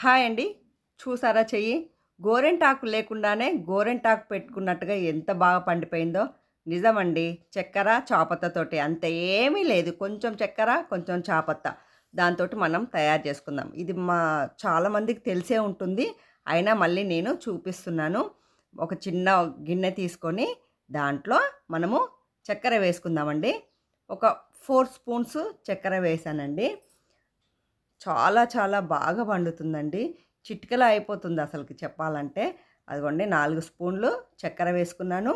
Hi అండి. చూసారా చెయ్యి? గోరింటాకు లేకుండానే గోరింటాకు పెట్టుకున్నట్టుగా ఎంత బాగా పండిపోయిందో. నిజమండి. చక్కెర, చాపత్తతోటి అంత ఏమీ లేదు. కొంచెం చక్కెర, కొంచెం చాపత్త. దాంతోటి మనం తయారు చేసుకుందాం. ఇది చాలా మందికి తెలిసే ఉంటుంది. అయినా మళ్ళీ నేను చూపిస్తున్నాను. ఒక చిన్న గిన్నె తీసుకొని దాంట్లో మనము చక్కెర వేసుకుందామండి. ఒక 4 స్పూన్స్ చక్కెర వేశానండి. చాలా చాలా బాగా పండుతుందండి. చిటికెలో అయిపోతుంది అసలకి చెప్పాలంటే. అదిగోండి 4 స్పూన్లు చక్కెర వేసుకున్నాను.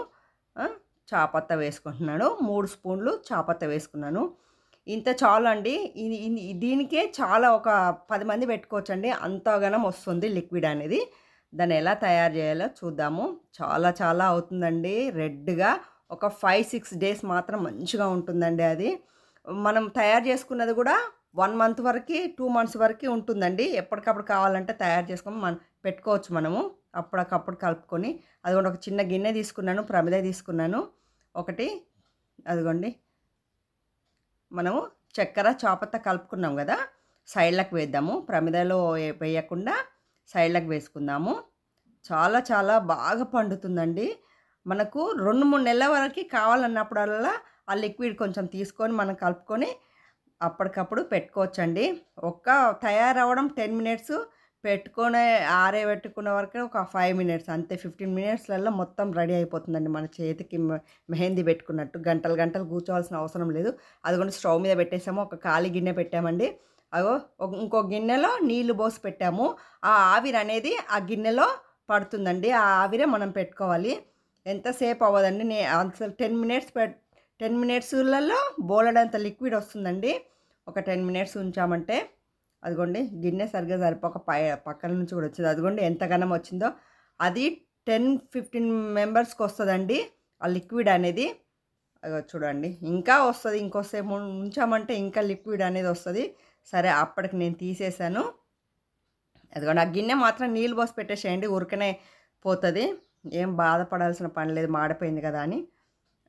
ఆ! చాపత్త వేసుకుంటున్నాను. 3 స్పూన్లు చాపత్త వేసుకున్నాను. ఇంత చాలండి. ఇది ఇది దీనికే చాలా ఒక 10 మంది పెట్టుకోవచ్చండి. అంతగనం వస్తుంది లిక్విడ్ అనేది. దాన్ని ఎలా తయారు చేయాలో చూద్దాము. చాలా చాలా అవుతుందండి రెడ్‌గా. ఒక 5, 6 డేస్ మాత్రం మంచిగా ఉంటుందండి అది. మనం తయారు చేసుకున్నది గూడా 1 మంత్ వరకి, 2 మంత్స్ వరకి ఉంటుందండి. ఎప్పటికప్పుడు కావాలంటే తయారు చేసుకొని పెట్టుకోవచ్చు మనము. అప్పటికప్పుడు కలుపుకొని. అదిగోండి ఒక చిన్న గిన్నె తీసుకున్నాను. ప్రమిద తీసుకున్నాను. ఒకటి అదిగోండి. మనము చక్కెర, చాపత్త కలుపుకున్నాం గదా! సైడ్‌లకి వేద్దాము. ప్రమిదలో వేయకుండా సైడ్‌లకి వేసుకుందాము. చాలా చాలా బాగా పండుతుందండి. మనకు 2, 3 నెలల వరకి కావాలన్నప్పుడల్లా ఆ లిక్విడ్ కొంచెం తీసుకొని మనం కలుపుకొని అప్పటికప్పుడు పెట్టుకోవచ్చండి. తయారవ్వడం 10 మినిట్స్, పెట్టుకొని ఆరబెట్టుకునే వరకు ఒక 5 మినిట్స్ అంతే. 15 మినిట్స్‌లలో మొత్తం రెడీ అయిపోతుందండి. మన చేతికి మెహందీ పెట్టుకున్నట్టు. గంటలు గంటలు కూర్చోవాల్సిన అవసరం లేదు. అదిగోండి స్టవ్ మీద పెట్టేసాము. ఒక ఖాళీ గిన్నె పెట్టామండి. అగో ఇంకో గిన్నెలో నీళ్లు పోసి పెట్టాము. ఆ ఆవిరనేది ఆ గిన్నెలో పడుతుందండి. ఆ ఆవిరే మనం పెట్టుకోవాలి. ఎంతసేపు అవ్వదండి. అసలు 10 మినిట్స్‌లలో బోలెడంత లిక్విడ్ వస్తుందండి. ఒక 10 మినిట్స్ ఉంచామంటే అదిగోండి గిన్నె సరిగ్గా సరిపోక పక్కన నుంచి కూడా వచ్చింది. అదిగోండి ఎంత ఘనం వచ్చిందో. అది 10, 15 మెంబర్స్‌కి వస్తదండి ఆ లిక్విడ్ అనేది. అగో చూడండి. ఇంకా వస్తది. ఇంకోసేపు ఉంచామంటే ఇంకా లిక్విడ్ అనేది వస్తది. సరే అప్పటికి నేను తీసేసాను. అదిగోండి ఆ గిన్నె మాత్రం నీళ్ళు పోసి పెట్టేసేయండి. ఉరకనే పోతది. ఏం బాధపడాల్సిన పని లేదు మాడిపోయింది కదా అని.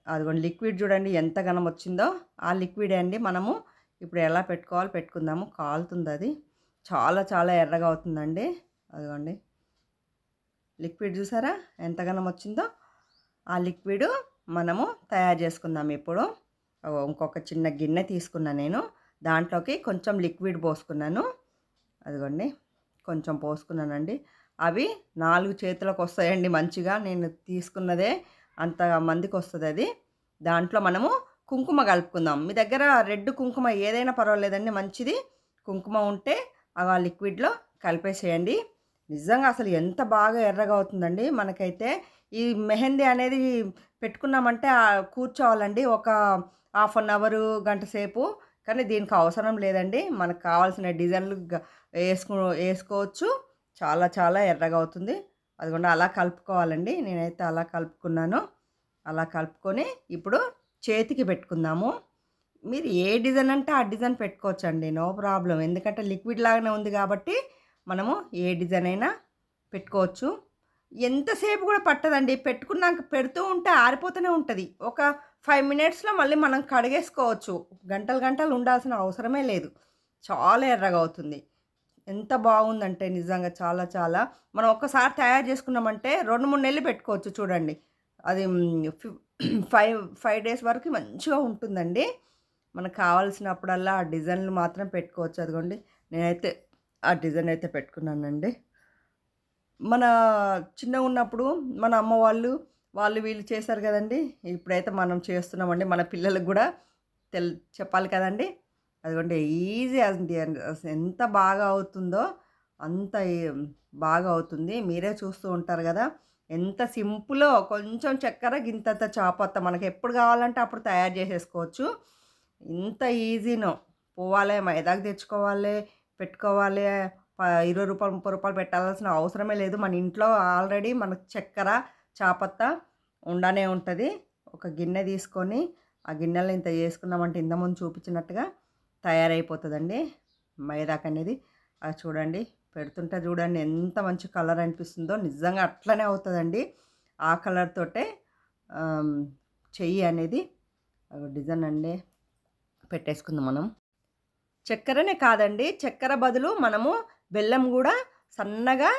అదిగోండి లిక్విడ్ చూడండి ఎంత ఘనం వచ్చిందో. ఆ లిక్విడే అండి మనము ఇప్పుడు ఎలా పెట్టుకోవాలో పెట్టుకుందాము. కాలుతుందది. చాలా చాలా ఎర్రగా అవుతుందండి. అదిగోండి. లిక్విడ్ చూసారా ఎంత ఘనం వచ్చిందో? ఆ లిక్విడు మనము తయారు చేసుకుందాం ఇప్పుడు. ఇంకొక చిన్న గిన్నె తీసుకున్నా నేను. దాంట్లోకి కొంచెం లిక్విడ్ పోసుకున్నాను. అదిగోండి. కొంచెం పోసుకున్నానండి. అవి 4 చేతులకొస్తాయండి మంచిగా. నేను తీసుకున్నదే అంత మందికొస్తదది. దాంట్లో మనము కుంకుమ కలుపుకుందాం. మీ దగ్గర రెడ్ కుంకుమ ఏదైనా పర్వాలేదండి మంచిది. కుంకుమ ఉంటే ఆ లిక్విడ్‌లో కలిపేసేయండి. నిజంగా అసలు ఎంత బాగా ఎర్రగా అవుతుందండి. మనకైతే ఈ మెహందీ అనేది పెట్టుకున్నామంటే కూర్చోవాలండి. ఒక హాఫ్ అన్ అవరు, గంట సేపు. కానీ దీనికి అవసరం లేదండి. మనకు కావాల్సిన డిజైన్‌లు ఏసుకో ఏసుకోవచ్చు. చాలా చాలా ఎర్రగా అవుతుంది. అదిగోండి అలా కలుపుకోవాలండి. నేనైతే అలా కలుపుకున్నాను. అలా కలుపుకొని ఇప్పుడు చేతికి పెట్టుకుందాము. మీరు ఏ డిజైన్ అంటే ఆ డిజైన్ పెట్టుకోవచ్చండి. No problem. ఎందుకంటే లిక్విడ్ లాగానే ఉంది కాబట్టి మనము ఏ డిజైన్ అయినా పెట్టుకోవచ్చు. ఎంతసేపు కూడా పట్టదండి. పెట్టుకున్నాక పెడుతూ ఉంటే ఆరిపోతూనే ఉంటది. ఒక 5 మినిట్స్‌లో మళ్ళీ మనం కడిగేసుకోవచ్చు. గంటలు గంటలు ఉండాల్సిన అవసరమే లేదు. చాలా ఎర్రగా అవుతుంది. ఎంత బాగుందంటే నిజంగా చాలా చాలా. మనం ఒక్కసారి తయారు చేసుకున్నామంటే 2, 3 నెలలు పెట్టుకోవచ్చు చూడండి. అది 5 డేస్ వరకు మంచిగా ఉంటుందండి. మనకు కావాల్సినప్పుడల్లా ఆ డిజైన్‌లు మాత్రం పెట్టుకోవచ్చు. అదిగోండి నేనైతే ఆ డిజైన్ అయితే పెట్టుకున్నానండి. మన చిన్నగున్నప్పుడు మన అమ్మ వాళ్ళు వీళ్ళు చేశారు గదండీ! ఇప్పుడైతే మనం చేస్తున్నామండి. మన పిల్లలకి గూడా చెప్పాలి కదండీ! అదిగోండి ఈజీ అండి. అసలు ఎంత బాగా అవుతుందో అంత బాగా అవుతుంది. మీరే చూస్తూ ఉంటారు గదా! ఎంత సింపులో కొంచెం చక్కెర, గింతంత చాపత్త మనకెప్పుడు గావాలంటే అప్పుడు తయారు జేసేసుకోవచ్చు. ఇంత ఈజీనో. పోవాలే మైదాకు తెచ్చుకోవాలే, పెట్టుకోవాలే, రూ. 20, రూ. 30 పెట్టాల్సిన అవసరమే లేదు. మన ఇంట్లో ఆల్రెడీ మనకు చక్కెర, చాపత్త ఉండనే ఉంటది. ఒక గిన్నె తీసుకొని, ఆ గిన్నెలో ఇంత చేసుకున్నామంటే ఇంతకుముందు చూపించినట్టుగా తయారైపోతదండి మైదాకనేది. అది చూడండి పెడుతుంటే చూడండి ఎంత మంచి కలర్ అనిపిస్తుందో. నిజంగా అట్లనే అవుతదండి. ఆ కలర్ తోటే ఆహ్, చెయ్యి అనేది డిజైన్ అండి పెట్టేసుకుందాం మనం. చక్కెరనే కాదండి. చక్కెర బదులు మనము బెల్లం గూడా సన్నగా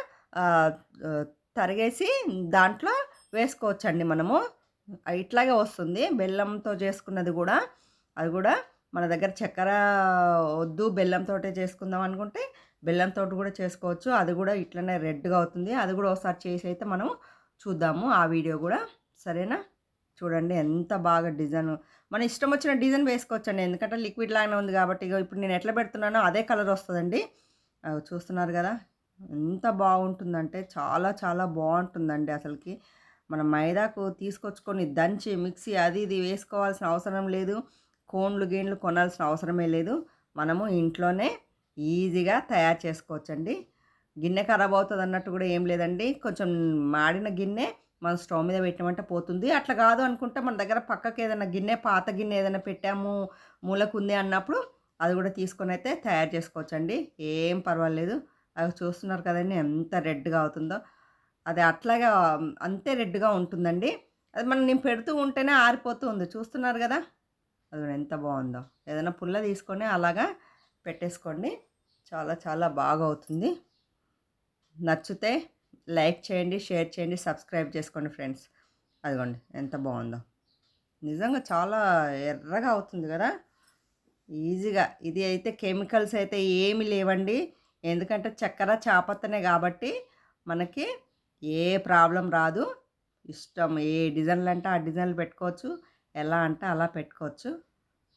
ఆహ్, ఆహ్, తరిగేసి దాంట్లో వేసుకోవచ్చండి మనము. ఇట్లాగే వస్తుంది. బెల్లంతో చేసుకున్నది గూడా, అది గూడా మన దగ్గర చక్కెర వద్దు బెల్లంతోటే చేసుకుందాం అనుకుంటే బెల్లంతోటి గూడా చేసుకోవచ్చు. అది గూడా ఇట్లనే రెడ్‌గా అవుతుంది. అది గూడా ఒకసారి చేసి అయితే మనం చూద్దాము ఆ వీడియో గూడా. సరేనా? చూడండి ఎంత బాగా డిజైను మన ఇష్టం వచ్చిన డిజైన్ వేసుకోవచ్చండి. ఎందుకంటే లిక్విడ్ లాగానే ఉంది కాబట్టి ఇగో ఇప్పుడు నేను ఎట్లా పెడుతున్నానో అదే కలర్ వస్తదండి. చూస్తున్నారు గదా! ఎంత బాగుంటుందంటే చాలా చాలా బావుంటుందండి అసలకి. మనం మైదాకు తీసుకొచ్చుకొని దంచి మిక్సీ అది ఇది వేసుకోవాల్సిన అవసరం లేదు. కోన్లు, గీన్లు కొనాల్సిన అవసరమే లేదు. మనము ఇంట్లోనే ఈజీగా తయారు చేసుకోవచ్చండి. గిన్నె ఖరాబ్ అవుతదన్నట్టు గూడా ఏం లేదండి. కొంచెం మాడిన గిన్నె మనం స్టవ్ మీద పెట్టామంటే పోతుంది. అట్లా కాదు అనుకుంటే మన దగ్గర పక్కకి ఏదైనా గిన్నె, పాత గిన్నె ఏదైనా పెట్టాము, మూలకుంది అన్నప్పుడు అది గూడా తీసుకొనైతే తయారు చేసుకోవచ్చండి. ఏం పర్వాలేదు. అవి చూస్తున్నారు కదండీ ఎంత రెడ్‌గా అవుతుందో. అది అట్లాగా అంతే రెడ్‌గా ఉంటుందండి. అది నేను పెడుతూ ఉంటేనే ఆరిపోతూ ఉంది. చూస్తున్నారు గదా! అదిగోండి ఎంత బావుందో. ఏదైనా పుల్ల తీసుకొని అలాగా పెట్టేసుకోండి. చాలా చాలా బాగా అవుతుంది. నచ్చితే లైక్ చేయండి, షేర్ చేయండి, సబ్స్క్రైబ్ చేసుకోండి ఫ్రెండ్స్. అదిగోండి ఎంత బావుందో. నిజంగా చాలా ఎర్రగా అవుతుంది గదా! ఈజీగా. ఇది అయితే కెమికల్స్ అయితే ఏమి లేవండి. ఎందుకంటే చక్కెర, చాపత్తనే గాబట్టి మనకి ఏ ప్రాబ్లమ్ రాదు. ఇష్టం ఏ డిజైన్‌లంటే ఆ డిజైన్‌లు పెట్టుకోవచ్చు. ఎలా అంటే అలా పెట్టుకోవచ్చు.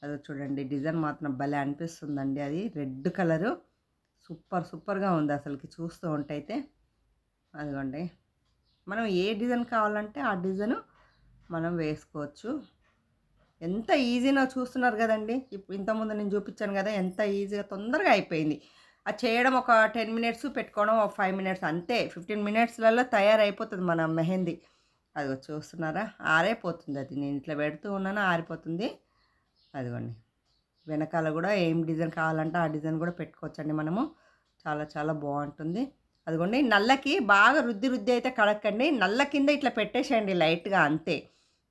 అదో చూడండి డిజైన్ మాత్రం భలే అనిపిస్తుందండి అది. Red colour. సూపర్ సూపర్‌గా ఉంది అసలకి చూస్తూ ఉంటైతే. అదిగోండి. మనం ఏ డిజైన్ కావాలంటే ఆ డిజైను మనం వేసుకోవచ్చు. ఎంత ఈజీనో చూస్తున్నారు గదండీ! ఇంతకుముందు నేను చూపిచ్చాను గదా! ఎంత ఈజీగా తొందరగా అయిపోయింది. అది చేయడం ఒక 10 మినిట్స్, పెట్టుకోవడం ఒక 5 మినిట్స్ అంతే. 15 మినిట్స్‌లలో తయారైపోతది మన మెహందీ. అదిగో చూస్తున్నారా? ఆరైపోతుంది అది. నేను ఇట్లా పెడుతూ ఉన్నాను ఆరిపోతుంది. అదిగోండి. వెనకాల గూడా ఏం డిజైన్ కావాలంటే ఆ డిజైన్ గూడా పెట్టుకోవచ్చండి మనము. చాలా చాలా బావుంటుంది. అదిగోండి నల్లకి బాగా రుద్ది రుద్ది అయితే కడక్కండి. నల్ల కింద ఇట్లా పెట్టేసేయండి లైట్‌గా అంతే.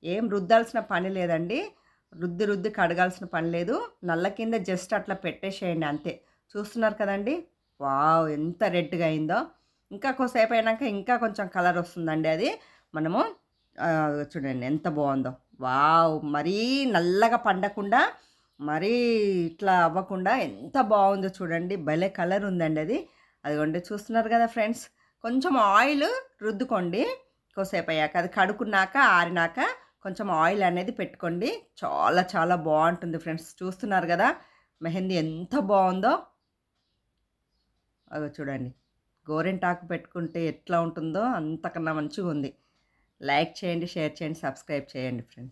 ఏం రుద్దాల్సిన పని లేదండి. రుద్ది రుద్ది కడగాల్సిన పని లేదు. నల్ల కింద జస్ట్ అట్లా పెట్టేసేయండి అంతే. చూస్తున్నారు కదండీ! వావ్! ఎంత రెడ్‌గా అయిందో. ఇంకా కొద్దిసేపు అయినాక ఇంకా కొంచెం కలర్ వస్తుందండి అది. మనము చూడండి ఎంత బావుందో. వావ్! మరీ నల్లగా పండకుండా, మరీ ఇట్లా అవ్వకుండా ఎంత బావుందో చూడండి. భలే కలర్ ఉందండి అది. అదిగోండి చూస్తున్నారు కదా ఫ్రెండ్స్. కొంచెం ఆయిల్ రుద్దుకోండి. కొద్దిసేపయ్యాక అది కడుక్కున్నాక, ఆరినాక కొంచెం ఆయిల్ అనేది పెట్టుకోండి. చాలా చాలా బావుంటుంది ఫ్రెండ్స్. చూస్తున్నారు గదా! మెహందీ ఎంత బావుందో. అగో చూడండి. గోరింటాకు పెట్టుకుంటే ఎట్లా ఉంటుందో అంతకన్నా మంచిగుంది. లైక్ చేయండి, షేర్ చేయండి, సబ్స్క్రైబ్ చేయండి ఫ్రెండ్స్.